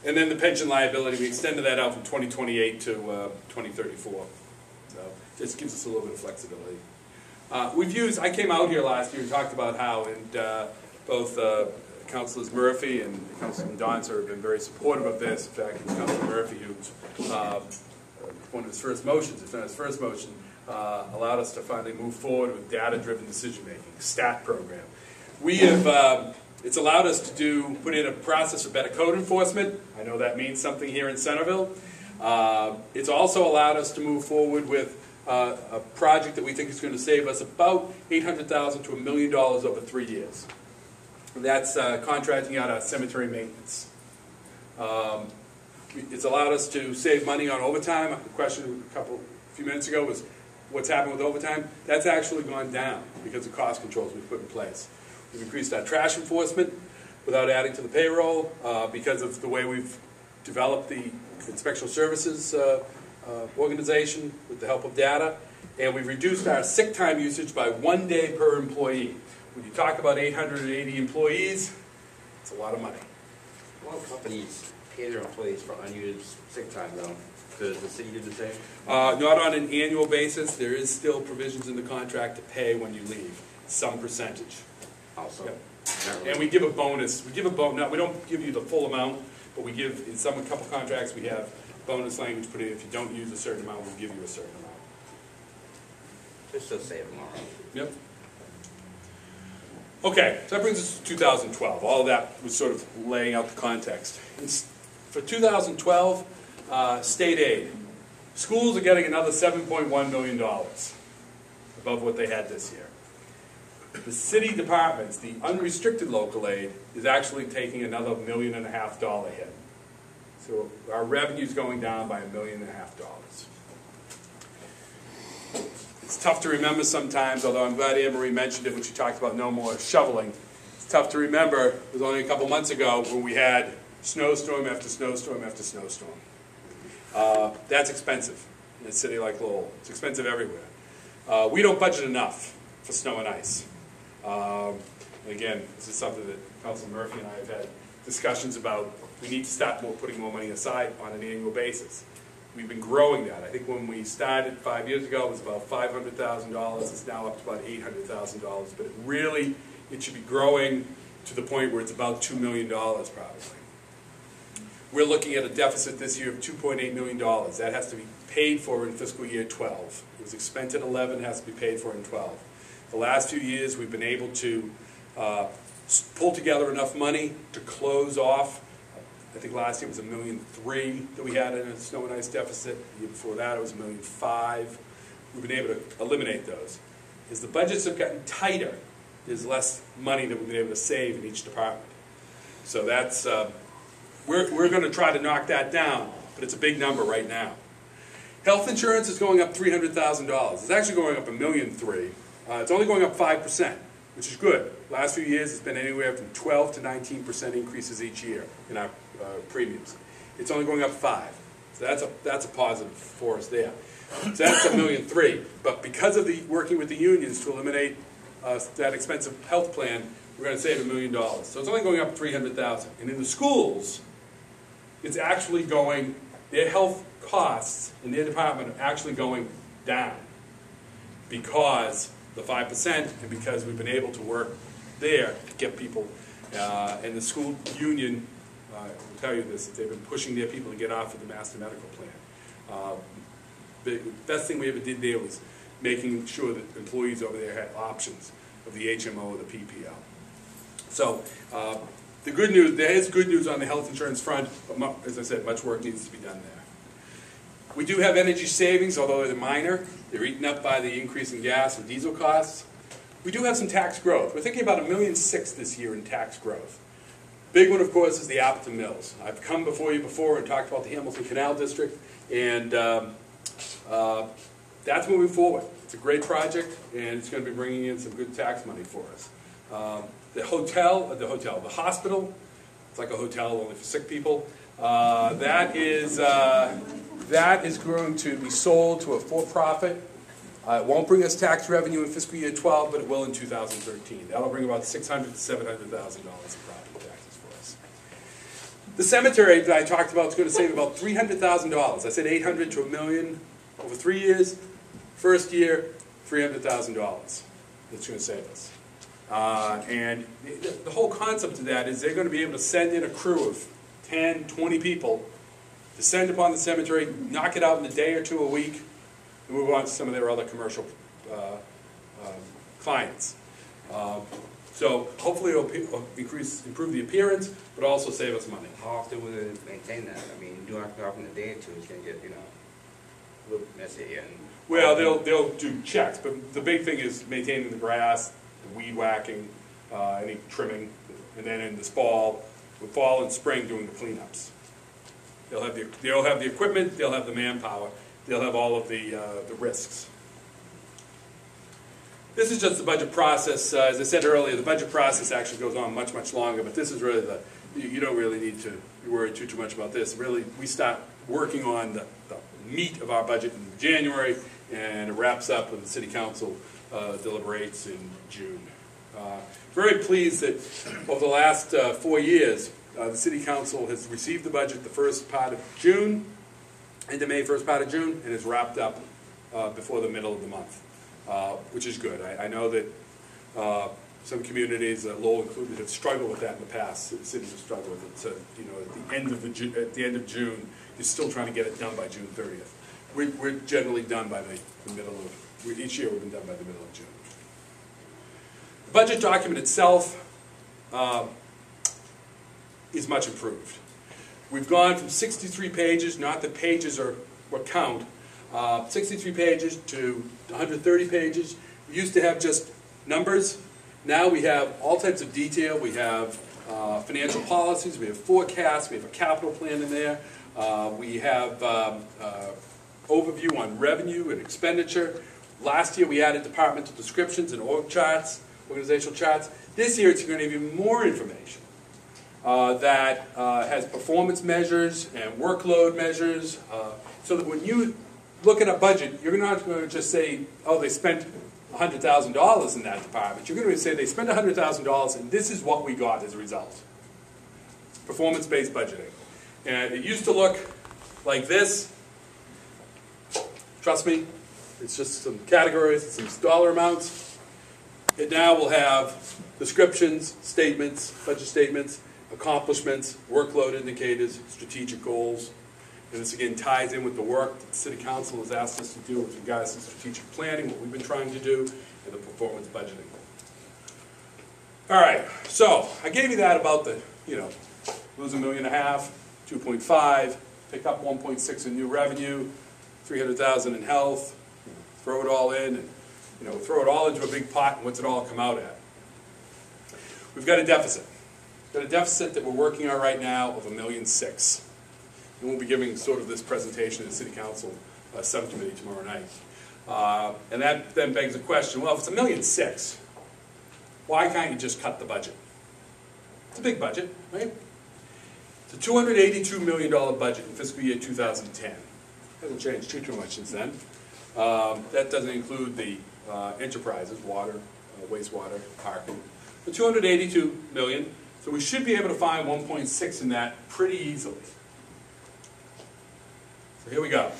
And then the pension liability, we extended that out from 2028 to 2034. So just gives us a little bit of flexibility. I came out here last year and talked about how, and both Councilors Murphy and Councilman Donser have been very supportive of this. In fact, it's Councilor Murphy who's one of his first motions, if not his first motion, allowed us to finally move forward with data-driven decision-making, STAT program. We have, it's allowed us to put in a process for better code enforcement. I know that means something here in Centerville. It's also allowed us to move forward with a project that we think is going to save us about $800,000 to $1 million over 3 years. And that's contracting out our cemetery maintenance. It's allowed us to save money on overtime. The question a few minutes ago was, what's happened with overtime? That's actually gone down because of cost controls we've put in place. We've increased our trash enforcement without adding to the payroll because of the way we've developed the inspection services organization with the help of data. And we've reduced our sick time usage by 1 day per employee. When you talk about 880 employees, it's a lot of money. A lot of companies pay their employees for unused sick time, though. Does the city do the same? Not on an annual basis. There is still provisions in the contract to pay when you leave, some percentage. Also, yep. And we give a bonus. We give a bonus. No, we don't give you the full amount, but we give, in a couple contracts, we have bonus language put in. If you don't use a certain amount, we'll give you a certain amount. Just to save them all. Yep. Okay, so that brings us to 2012. All of that was sort of laying out the context. For 2012, state aid. Schools are getting another $7.1 million above what they had this year. The city departments, the unrestricted local aid, is actually taking another $1.5 million hit. So our revenue's going down by $1.5 million. It's tough to remember sometimes, although I'm glad Anne Marie mentioned it when she talked about no more shoveling. It's tough to remember, it was only a couple months ago when we had snowstorm after snowstorm after snowstorm. That's expensive in a city like Lowell. It's expensive everywhere. We don't budget enough for snow and ice. Again, this is something that Councilor Murphy and I have had discussions about. We need to start putting more money aside on an annual basis. We've been growing that. I think when we started 5 years ago, it was about $500,000. It's now up to about $800,000. But it should be growing to the point where it's about $2 million probably. We're looking at a deficit this year of $2.8 million. That has to be paid for in fiscal year 12. It was expended in 11, has to be paid for in 12. The last few years, we've been able to pull together enough money to close off. I think last year it was $1.3 million that we had in a snow and ice deficit. The year before that, it was $1.5 million. We've been able to eliminate those. As the budgets have gotten tighter, there's less money that we've been able to save in each department. So that's we're going to try to knock that down, but it's a big number right now. Health insurance is going up $300,000. It's actually going up $1.3 million. It's only going up 5%, which is good. Last few years, it's been anywhere from 12 to 19% increases each year in our premiums. It's only going up 5%. So that's a positive for us there. So that's $1.3 million. But because of the working with the unions to eliminate that expensive health plan, we're going to save $1 million. So it's only going up $300,000. And in the schools, it's actually going, their health costs in their department are actually going down because the 5% and because we've been able to work there to get people, and the school union will tell you this, that they've been pushing their people to get off of the master medical plan. The best thing we ever did there was making sure that employees over there had options of the HMO or the PPO. So the good news, there is good news on the health insurance front, but as I said, much work needs to be done there. We do have energy savings, although they're minor. They're eaten up by the increase in gas and diesel costs. We do have some tax growth. We're thinking about $1.6 million this year in tax growth. Big one, of course, is the Appleton Mills. I've come before you before and talked about the Hamilton Canal District, and that's moving forward. It's a great project, and it's going to be bringing in some good tax money for us. The hospital, it's like a hotel only for sick people. That is going to be sold to a for-profit. It won't bring us tax revenue in fiscal year 12, but it will in 2013. That'll bring about $600,000 to $700,000 in property taxes for us. The cemetery that I talked about is going to save about $300,000. I said 800 to $1 million over 3 years. First year, $300,000. That's going to save us. And the whole concept of that is they're going to be able to send in a crew of 10, 20 people, descend upon the cemetery, knock it out in a day or two a week, and move on to some of their other commercial clients. So hopefully it'll improve the appearance, but also save us money. How often will they maintain that? I mean, doing it up in a day or two is going to get, a little messy. And well, they'll do checks, but the big thing is maintaining the grass, the weed whacking, any trimming, and then in the fall and spring doing the cleanups. They'll have the equipment, they'll have the manpower, they'll have all of the risks. This is just the budget process. As I said earlier, the budget process actually goes on much, much longer, but this is really you don't really need to worry too much about this. Really, we start working on the meat of our budget in January, and it wraps up when the City Council deliberates in June. Very pleased that over the last 4 years, the City Council has received the budget the first part of June, into May, first part of June, and is wrapped up before the middle of the month. Which is good. I know that some communities, Lowell included, have struggled with that in the past. Cities have struggled with it. So, at the end of June, you're still trying to get it done by June 30th. We're generally done by the middle of each year. We've been done by the middle of June. The budget document itself is much improved. We've gone from 63 pages, not that pages are what count. 63 pages to 130 pages. We used to have just numbers. Now we have all types of detail. We have financial policies. We have forecasts. We have a capital plan in there. We have overview on revenue and expenditure. Last year we added departmental descriptions and organizational charts. This year it's going to give you more information that has performance measures and workload measures, so that when you look at a budget, you're not going to just say, oh, they spent $100,000 in that department. You're going to say they spent $100,000 and this is what we got as a result. Performance-based budgeting. And it used to look like this. Trust me, it's just some categories, some dollar amounts. It now will have descriptions, statements, budget statements, accomplishments, workload indicators, strategic goals. And this again ties in with the work that the City Council has asked us to do with regards to strategic planning, what we've been trying to do, and the performance budgeting. All right, so I gave you that about the, lose $1.5 million, 2.5, pick up 1.6 in new revenue, 300,000 in health, throw it all in, and throw it all into a big pot, and what's it all come out at? We've got a deficit. We've got a deficit that we're working on right now of $1.6 million. And we'll be giving sort of this presentation to the City Council subcommittee tomorrow night. And that then begs the question, well, if it's $1.6 million, why can't you just cut the budget? It's a big budget, right? It's a $282 million budget in fiscal year 2010. Hasn't changed too much since then. That doesn't include the enterprises, water, wastewater, parking. But $282 million, so we should be able to find 1.6 in that pretty easily. So here we go.